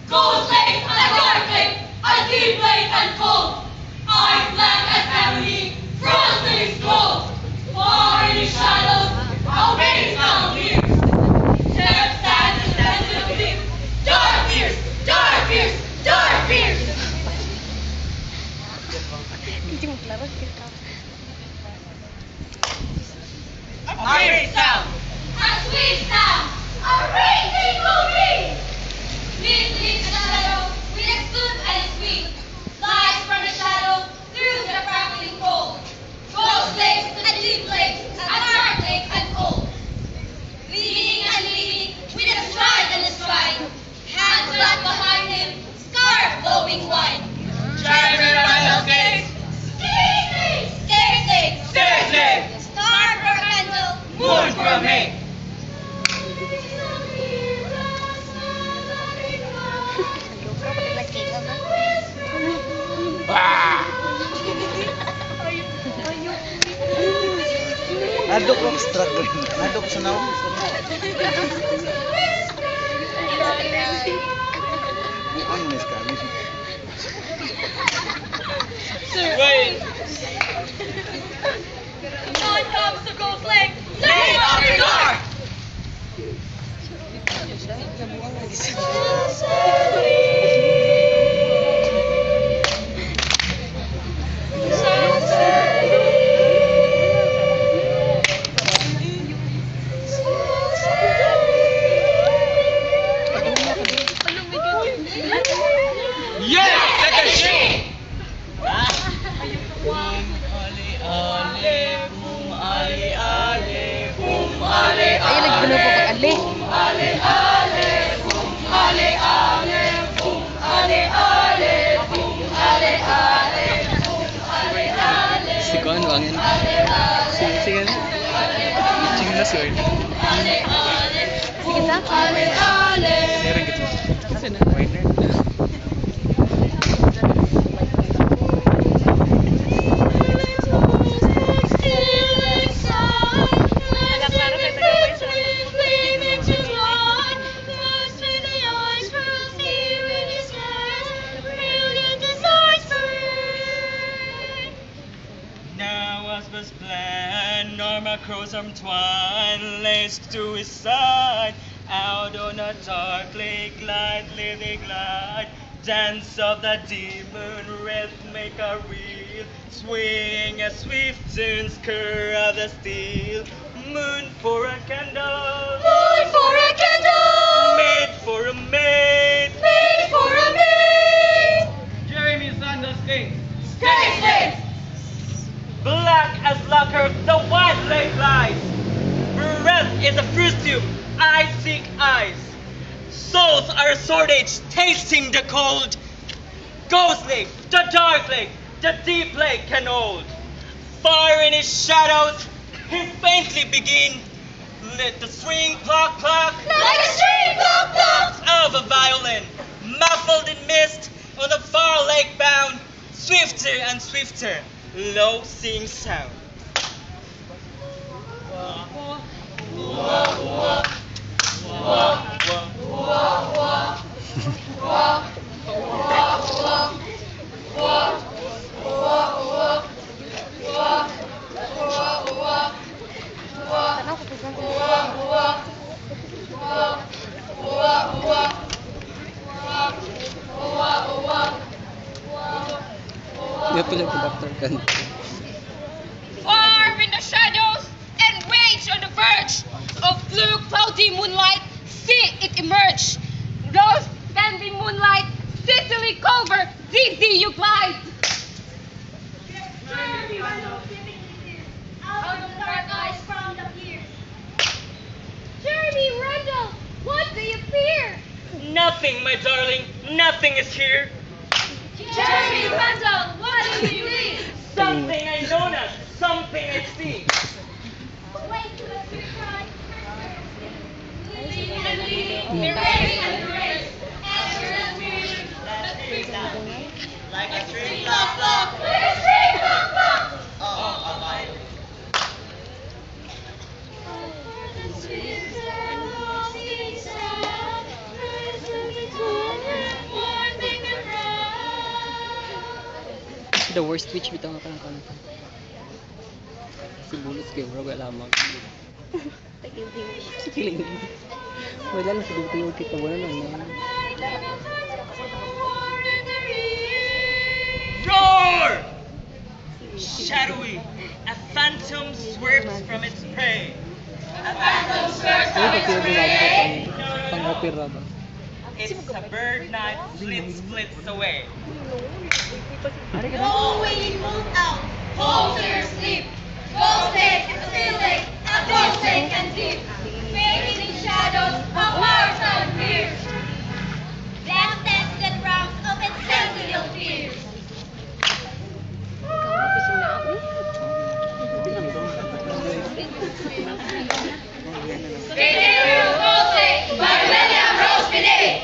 Gold lake, a dark lake, a deep lake and cold. Eyes black as ebony, frozen is cold. Far in the shadows, our rays down here. There stands the sensitive deep. Dark fears, dark fears, dark fears. A great sound. A sweet sound. A raging movie. This is the shadow, with its good and its sweet, lies from the shadow through the crackling cold. Ghost lakes and deep lakes, and dark lakes and cold. Leading and leading, with a stride and a stride, hands flat behind him, scarf blowing wide. Driving around the gates, Stairs, star for candle, moon for a mate. Adok ko struggle. Adok sa naw. Bukan mas kami. Wait. On comes the ghost lake, lay on the door. Yes, second sheet. Ay, nagpuno po pag-ali. Si Kuan wangin. Sige na. Ching na sir. Sige sa? Meron gitu. Kasi na waiter. Was planned, Norma Crow's arm twine laced to his side. Out on a dark lake, lightly they glide. Dance of the demon, wraith make a reel. Swing a swift tunes, curve of the steel. Moon for a candle, Moon for a candle, maid for a maid. maid for a maid. Jeremy Sanders King. Stairs, Black as lacquer, the white lake lies. Breath is a fruit tube, I seek eyes. Souls are swordage, tasting the cold. Ghost lake, the dark lake, the deep lake and old. Fire in his shadows, he faintly begin. Let the string clock clock like a string clock clock. of a violin, muffled in mist on the far lake bound. Swifter and swifter, low sing sound. Wah, wah, wah, wah, wah, wah. Hindi pala ko Dr. Kan. Far in the shadows and rage on the verge of blue cloudy moonlight, see it emerge. Rose standing moonlight, Sicily cover, dizzy you glide. Out of the dark eyes from the piers. Jeremy Randall, what do you fear? Nothing, my darling, nothing is here. Jeremy Randall, what do you need? Something I know not, something I see. Wait to the street cry. Leading and leading, erase and erase. Answer and weary. Like a street Lock, lock, with a street lock, lock. The worst twitch bitaw nga kanang kanang. Si Bulos kay bro wala lamang. Kiling. Wala na sa dugtong kita wala na. Roar! Shadowy, a phantom swerves from its prey. A phantom swerves Ay from its pati prey. pang-opera ba? It's a bird knife splits away. No way move out. Hold to your sleep. Ghosted, feeling, a ghosted and deep. Fading in shadows of hearts and fears. Black depths that round of insensible fears. Video Ghosted by William Rose Bidet.